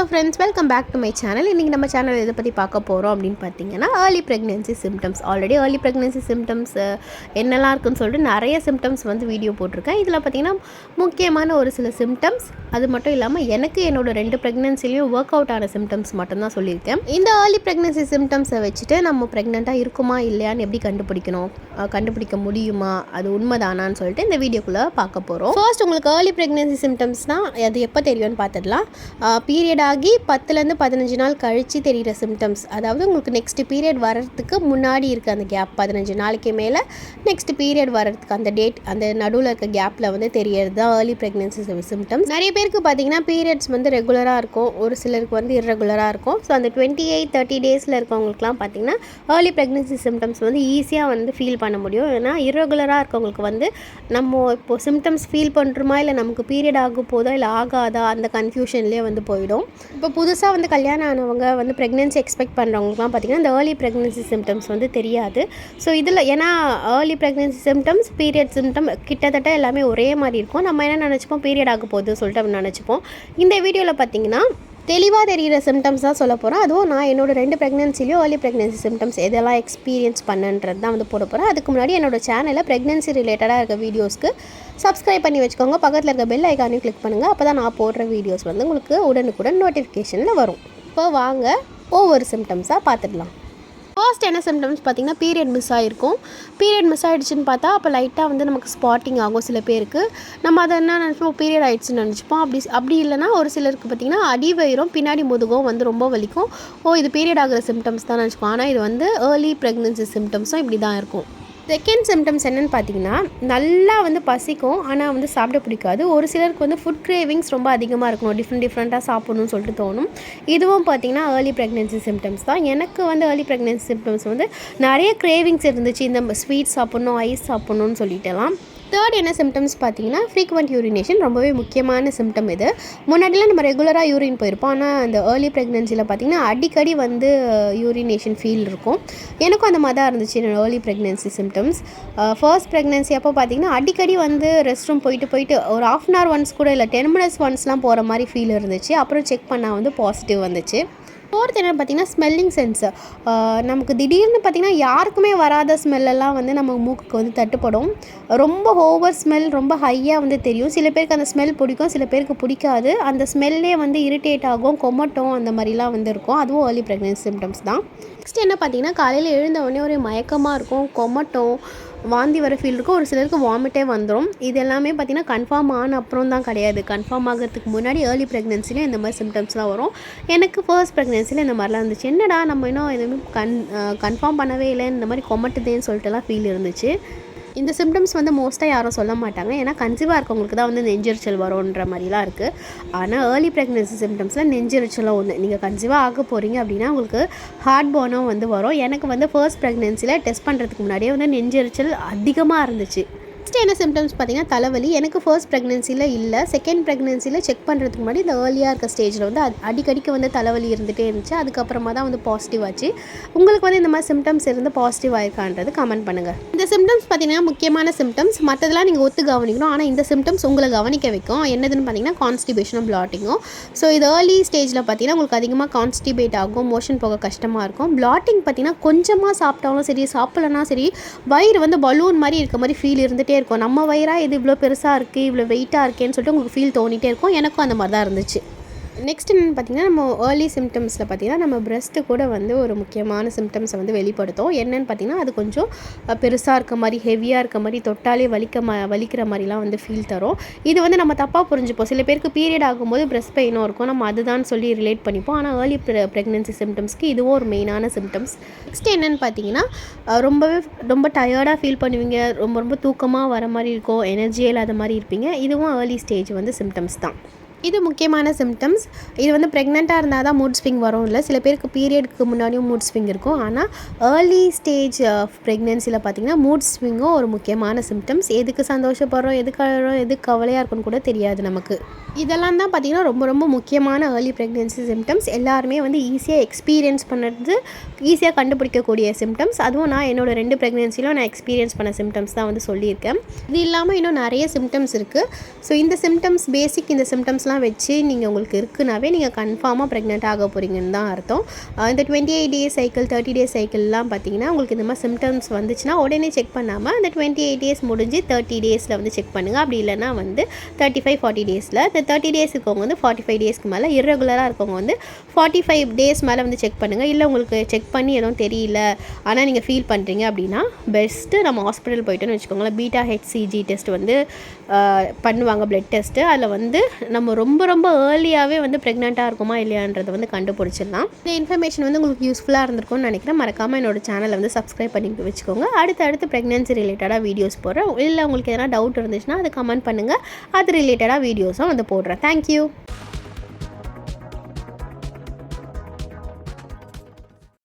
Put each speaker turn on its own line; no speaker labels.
Friends, welcome back to my channel. இன்றைக்கி நம்ம channel எதை பற்றி பார்க்க போகிறோம் அப்படின்னு பார்த்தீங்கன்னா, early pregnancy symptoms. Already early pregnancy symptoms என்னெல்லாம் இருக்குன்னு சொல்லிட்டு நிறைய சிம்டம்ஸ் வந்து வீடியோ போட்டிருக்கேன். இதில் பார்த்திங்கன்னா முக்கியமான ஒரு சில சிம்டம்ஸ், அது மட்டும் இல்லாமல் எனக்கு என்னோடய 2 ப்ரெக்னென்சிலையும் ஒர்க் அவுட் ஆன சிம்டம்ஸ் மட்டும்தான் சொல்லியிருக்கேன். இந்த ஏர்லி ப்ரெக்னென்சி சிம்டம்ஸை வச்சுட்டு நம்ம ப்ரெக்னெண்ட்டாக இருக்குமா இல்லையான்னு எப்படி கண்டுபிடிக்க முடியுமா, அது உண்மைதானான்னு சொல்லிட்டு இந்த வீடியோக்குள்ளே பார்க்க போகிறோம். ஃபர்ஸ்ட், உங்களுக்கு ஏர்லி ப்ரெக்னென்சி சிம்டம்ஸ்னால் அது எப்போ தெரியும்னு பார்த்துடலாம். பீரியட் ஆகி 10லேருந்து 15 நாள் கழித்து தெரிகிற சிம்டம்ஸ், அதாவது உங்களுக்கு நெக்ஸ்ட் பீரியட் வர்றதுக்கு முன்னாடி இருக்க அந்த கேப் 15 நாளைக்கு மேலே நெக்ஸ்ட் பீரியட் வர்றதுக்கு அந்த டேட், அந்த நடுவில் இருக்க கேப்பில் வந்து தெரியறது தான் ஏர்லி ப்ரெக்னென்சி சிம்டம்ஸ். நிறைய பேருக்கு பார்த்திங்கன்னா பீரியட்ஸ் வந்து ரெகுலராக இருக்கும், ஒரு சிலருக்கு வந்து இர்ரெகுலராக இருக்கும். ஸோ அந்த 28-30 டேஸில் இருக்கவங்களுக்குலாம் பார்த்திங்கன்னா ஏர்லி ப்ரெக்னென்சி சிம்டம்ஸ் வந்து ஈஸியாக வந்து ஃபீல் பண்ண முடியும். ஏன்னா இர்ரெகுலராக இருக்கவங்களுக்கு வந்து நம்ம இப்போது சிம்டம்ஸ் ஃபீல் பண்ணுறோமா இல்லை நமக்கு பீரியட் ஆக போதா இல்லை ஆகாதா அந்த கன்ஃபியூஷன்லேயே வந்து போயிடும். இப்போ புதுசாக வந்து கல்யாணம் ஆனவங்க வந்து ப்ரெக்னென்சி எக்ஸ்பெக்ட் பண்ணுறவங்களுக்குலாம் பார்த்திங்கன்னா இந்த ஏர்லி ப்ரெக்னென்சி சிம்டம்ஸ் வந்து தெரியாது. ஸோ இதில் ஏன்னா early pregnancy symptoms, period symptom கிட்டத்தட்ட எல்லாமே ஒரே மாதிரி இருக்கும். நம்ம என்ன நினச்சிப்போம், பீரியட் ஆக போகுது சொல்லிட்டு அப்படி நினச்சிப்போம். இந்த வீடியோவில் பார்த்திங்கன்னா தெளிவாக தெரிகிற சிம்டம்ஸ் தான் சொல்ல போகிறேன். அதுவும் நான் என்னோடய 2 ப்ரெக்னென்சிலையும் ஏர்லி ப்ரெக்னென்சி சிம்டம்ஸ் எதெல்லாம் எக்ஸ்பீரியன்ஸ் பண்ணுன்றது தான் வந்து போட போகிறேன். அதுக்கு முன்னாடி என்னோடய சேனலில் ப்ரெக்னென்சி ரிலேட்டடாக இருக்க வீடியோஸ்க்கு சப்ஸ்கிரைப் பண்ணி வச்சுக்கோங்க. பக்கத்தில் இருக்க பெல் ஐக்கானையும் கிளிக் பண்ணுங்கள். அப்போ தான் நான் போடுற வீடியோஸ் வந்து உங்களுக்கு உடனுக்குடன் நோட்டிஃபிகேஷனில் வரும். இப்போ வாங்க ஒவ்வொரு சிம்டம்ஸாக பார்த்துடலாம். ஃபர்ஸ்ட் என்ன சிம்டம்ஸ் பார்த்திங்கன்னா, பீரியட் மிஸ் ஆகிருக்கும். பீரியட் மிஸ் ஆகிடுச்சின்னு பார்த்தா அப்போ லைட்டாக வந்து நமக்கு ஸ்பாட்டிங் ஆகும். சில பேருக்கு நம்ம அதை என்ன நினச்சிப்போம், பீரியட் ஆகிடுச்சின்னு நினச்சிப்போம். அப்படி இல்லைனா ஒரு சிலருக்கு பார்த்திங்கன்னா அடி வயிறும் பின்னாடி முதுகும் வந்து ரொம்ப வலிக்கும். இது பீரியட் ஆகிற சிம்டம்ஸ் தான் நினச்சிப்போம். ஆனால் இது வந்து ஏர்லி ப்ரெக்னென்சி சிம்டம்ஸும் இப்படி தான் இருக்கும். செகண்ட் சிம்டம்ஸ் என்னென்னு பார்த்தீங்கன்னா, நல்லா வந்து பசிக்கும், ஆனால் வந்து சாப்பிட பிடிக்காது. ஒரு சிலருக்கு வந்து ஃபுட் கிரேவிங்ஸ் ரொம்ப அதிகமாக இருக்கணும், டிஃப்ரெண்ட்டாக சாப்பிட்ணுன்னு சொல்லிட்டு தோணும். இதுவும் பார்த்திங்கன்னா ஏர்லி ப்ரெக்னென்சி சிம்டம்ஸ் தான். எனக்கு வந்து ஏர்லி ப்ரெக்னென்சி சிம்டம்ஸ் வந்து நிறைய கிரேவிங்ஸ் இருந்துச்சு, இந்த ஸ்வீட் சாப்பிட்ணும், ஐஸ் சாப்பிட்ணுன்னு சொல்லிட்டுலாம். தேர்ட் என்ன சிம்டம்ஸ் பார்த்தீங்கன்னா, ஃப்ரீக்வெண்ட் யூரினேஷன். ரொம்பவே முக்கியமான சிம்டம் இது. முன்னாடிலாம் நம்ம ரெகுலராக யூரின் போயிருப்போம், ஆனால் அந்த ஏர்லி ப்ரெக்னென்சியில் பார்த்திங்கன்னா அடிக்கடி வந்து யூரினேஷன் ஃபீல் இருக்கும். எனக்கும் அந்த மாதிரி தான் இருந்துச்சு என்னோட early pregnancy symptoms. First pregnancy அப்போ பார்த்திங்கன்னா அடிக்கடி வந்து ரெஸ்ட் ரூம் போயிட்டு ஒரு 1/2 hour ஒன்ஸ் கூட இல்லை 10 minutes ஒன்ஸ்லாம் போகிற மாதிரி ஃபீல் இருந்துச்சு. அப்புறம் செக் பண்ணால் வந்து பாசிட்டிவ் வந்துச்சு. ஃபோர்த் என்னென்னு பார்த்திங்கன்னா, ஸ்மெல்லிங் சென்ஸு. நமக்கு திடீர்னு பார்த்திங்கன்னா யாருக்குமே வராத ஸ்மெல்லெல்லாம் வந்து நம்ம மூக்குக்கு வந்து தட்டுப்படும். ரொம்ப ஓவர் ஸ்மெல், ரொம்ப ஹையாக வந்து தெரியும். சில பேருக்கு அந்த ஸ்மெல் பிடிக்கும், சில பேருக்கு பிடிக்காது. அந்த ஸ்மெல்லே வந்து இரிட்டேட் ஆகும், கொமட்டும், அந்த மாதிரிலாம் வந்து இருக்கும். அதுவும் ஏர்லி ப்ரெக்னென்சி சிம்டம்ஸ் தான். நெக்ஸ்ட் என்ன பார்த்திங்கன்னா, காலையில் எழுந்த உடனே ஒரே மயக்கமாக இருக்கும், கொமட்டும், வாந்தி வர ஃபீல் இருக்கும். ஒரு சிலருக்கு வாமிட்டே வந்துடும். இது எல்லாமே பார்த்திங்கன்னா கன்ஃபார்ம் ஆன அப்புறம் தான் கிடையாது. கன்ஃபார்ம் ஆகிறதுக்கு முன்னாடி ஏர்லி ப்ரெக்னென்சியில் இந்த மாதிரி சிம்டம்ஸ்லாம் வரும். எனக்கு ஃபர்ஸ்ட் ப்ரெக்னென்சியில் இந்த மாதிரிலாம் இருந்துச்சு. என்னடா நம்ம இன்னும் எதுவுமே கன்ஃபார்ம் பண்ணவே இல்லை, இந்த மாதிரி கொமட்டுதேன்னு சொல்லிட்டுலாம் ஃபீல் இருந்துச்சு. இந்த சிம்டம்ஸ் வந்து மோஸ்ட்டாக யாரும் சொல்ல மாட்டாங்க, ஏன்னா கன்சீவாக இருக்கவங்களுக்கு தான் வந்து நெஞ்செரிச்சல் வரும்ன்ற மாதிரிலாம் இருக்குது. ஆனால் ஏர்லி ப்ரெக்னென்சி சிம்டம்ஸில் நெஞ்செரிச்சலும் ஒன்று. நீங்கள் கன்சீவாக ஆக போகிறீங்க அப்படின்னா உங்களுக்கு ஹார்ட் பர்னும் வந்து வரும். எனக்கு வந்து ஃபர்ஸ்ட் ப்ரெக்னென்சியில் டெஸ்ட் பண்ணுறதுக்கு முன்னாடியே வந்து நெஞ்செரிச்சல் அதிகமாக இருந்துச்சு. நெக்ஸ்ட் என்ன சிம்டம்ஸ் பார்த்திங்கன்னா, தலைவலி. எனக்கு ஃபர்ஸ்ட் ப்ரெக்னென்சியில் இல்லை, செகண்ட் ப்ரெக்னென்சியில் செக் பண்ணுறதுக்கு முன்னாடி இந்த ஏர்லியாக இருக்க ஸ்டேஜில் வந்து அடிக்கடிக்கு வந்து தலைவலி இருந்துகிட்டே இருந்துச்சு. அதுக்கப்புறமா தான் வந்து பாசிட்டிவ் ஆச்சு. உங்களுக்கு வந்து இந்த மாதிரி சிம்டம்ஸ் இருந்து பாசிட்டிவ் ஆயிருக்கான்றது கமெண்ட் பண்ணுங்கள். இந்த சிம்டம்ஸ் பார்த்திங்கன்னா முக்கியமான சிம்டம்ஸ். மற்றதெல்லாம் நீங்கள் ஒத்து கவனிக்கணும், ஆனால் இந்த சிம்டம்ஸ் உங்களை கவனிக்க வைக்கும். என்னதுன்னு பார்த்திங்கன்னா கான்ஸ்டிபேஷனும் பிளாட்டிங்கும். ஸோ இது ஏர்லி ஸ்டேஜில் பார்த்திங்கன்னா உங்களுக்கு அதிகமாக கான்ஸ்டிபேட் ஆகும், மோஷன் போக கஷ்டமாக இருக்கும். பிளாட்டிங் பார்த்திங்கன்னா கொஞ்சமாக சாப்பிட்டாலும் சரி, சாப்பிட்லனா சரி, வயிறு வந்து பலூன் மாதிரி இருக்க மாதிரி ஃபீல் இருந்துகிட்டே இருக்கும். நம்ம வயிறாக இது இவ்வளோ பெருசாக இருக்குது, இவ்வளோ வெயிட்டாக இருக்கேன்னு சொல்லிட்டு உங்களுக்கு ஃபீல் தோணிகிட்டே இருக்கும். எனக்கும் அந்த மாதிரி தான் இருந்துச்சு. நெக்ஸ்ட் என்னென்னு பார்த்திங்கன்னா, நம்ம ஏர்லி சிம்டம்ஸில் பார்த்திங்கன்னா நம்ம பிரெஸ்ட்டு கூட வந்து ஒரு முக்கியமான சிம்டம்ஸை வந்து வெளிப்படுத்தும். என்னென்னு பார்த்திங்கன்னா, அது கொஞ்சம் பெருசாக இருக்க மாதிரி, ஹெவியாக இருக்க மாதிரி, தொட்டாலே வலிக்கிற மாதிரிலாம் வந்து ஃபீல் தரும். இது வந்து நம்ம தப்பாக புரிஞ்சுப்போம். சில பேருக்கு பீரியட் ஆகும்போது பிரெஸ்ட் பெயினும் இருக்கும், நம்ம அதுதான் சொல்லி ரிலேட் பண்ணிப்போம். ஆனால் ஏர்லி ப்ரெக்னென்சி சிம்டம்ஸ்க்கு இதுவும் ஒரு மெயினான சிம்டம்ஸ். நெக்ஸ்ட் என்னென்னு பார்த்திங்கன்னா, ரொம்ப டயர்டாக ஃபீல் பண்ணுவீங்க, ரொம்ப தூக்கமாக வர மாதிரி இருக்கும், எனர்ஜியே இல்லாத மாதிரி இருப்பீங்க. இதுவும் ஏர்லி ஸ்டேஜ் வந்து சிம்டம்ஸ் தான். இது முக்கியமான சிம்டம்ஸ். இது வந்து ப்ரெக்னெண்ட்டாக இருந்தால் தான் மூட் ஸ்விங் வரும் இல்லை, சில பேருக்கு பீரியடுக்கு முன்னாடியும் மூட் ஸ்விங் இருக்கும். ஆனால் ஏர்லி ஸ்டேஜ் ஆஃப் ப்ரெக்னென்சியில் பார்த்திங்கன்னா மூட் ஸ்விங்கும் ஒரு முக்கியமான சிம்டம்ஸ். எதுக்கு சந்தோஷப்படுறோம், எதுக்கு கவலையாக இருக்குன்னு கூட தெரியாது நமக்கு. இதெல்லாம் தான் பார்த்திங்கன்னா ரொம்ப முக்கியமான ஏர்லி ப்ரெக்னென்சி சிம்டம்ஸ். எல்லாருமே வந்து ஈஸியாக எக்ஸ்பீரியன்ஸ் பண்ணுறது, ஈஸியாக கண்டுபிடிக்கக்கூடிய சிம்டம்ஸ். அதுவும் நான் என்னோடய 2 ப்ரெக்னென்சிலும் நான் எக்ஸ்பீரியன்ஸ் பண்ண சிம்டம்ஸ் தான் வந்து சொல்லியிருக்கேன். இது இல்லாமல் இன்னும் நிறைய சிம்டம்ஸ் இருக்குது. ஸோ இந்த சிம்டம்ஸ் இந்த சிம்டம்ஸ்லாம் சிம்டம்ஸ்லாம் வச்சு நீங்கள் உங்களுக்கு இருக்குனாவே நீங்கள் கன்ஃபார்மாக ப்ரெக்னென்ட் ஆக போகிறீங்கன்னு தான் அர்த்தம். இந்த 28 டேஸ் சைக்கிள் 30 டேஸ் சைக்கிள்லாம் பார்த்தீங்கன்னா உங்களுக்கு இந்த மாதிரி சிம்டம்ஸ் வந்துச்சுன்னா உடனே செக் பண்ணாமல் அந்த 28 டேஸ் முடிஞ்சு 30 டேஸில் வந்து செக் பண்ணுங்கள். அப்படி இல்லைனா வந்து 35-40 டேஸில் இந்த 30 டேஸ் இருக்கவங்க வந்து 45 டேஸ்க்கு மேலே, இர்ரெகுலராக இருக்கவங்க வந்து 45 டேஸ் மேலே வந்து செக் பண்ணுங்கள். இல்லை உங்களுக்கு செக் பண்ணி எதுவும் தெரியல ஆனால் நீங்கள் ஃபீல் பண்ணுறீங்க அப்படின்னா பெஸ்ட்டு நம்ம ஹாஸ்பிட்டல் போய்ட்டோன்னு வச்சுக்கோங்களேன். பீட்டா ஹெச்சிஜி டெஸ்ட் வந்து பண்ணுவாங்க, பிளட் டெஸ்ட்டு. அதில் வந்து நம்ம ரொம்ப ரொம்ப ஏர்லியாகவே வந்து ப்ரெக்னெண்ட்டாக இருக்குமா இல்லையான்றதை வந்து கண்டுபிடிச்சிடலாம். இந்த இன்ஃபர்மேஷன் வந்து உங்களுக்கு யூஸ்ஃபுல்லாக இருந்திருக்கும்னு நினைக்கிறேன். மறக்காமல் என்னோடய சேனலை வந்து சப்ஸ்கிரைப் பண்ணி வச்சுக்கோங்க. அடுத்து ப்ரெக்னென்சி ரிலேட்டடாக வீடியோஸ் போடுறேன். இல்லை உங்களுக்கு எதனா டவுட் இருந்துச்சுன்னா அது கமெண்ட் பண்ணுங்கள். அது ரிலேட்டடாக வீடியோஸும் வந்து போடுறேன். தேங்க்யூ.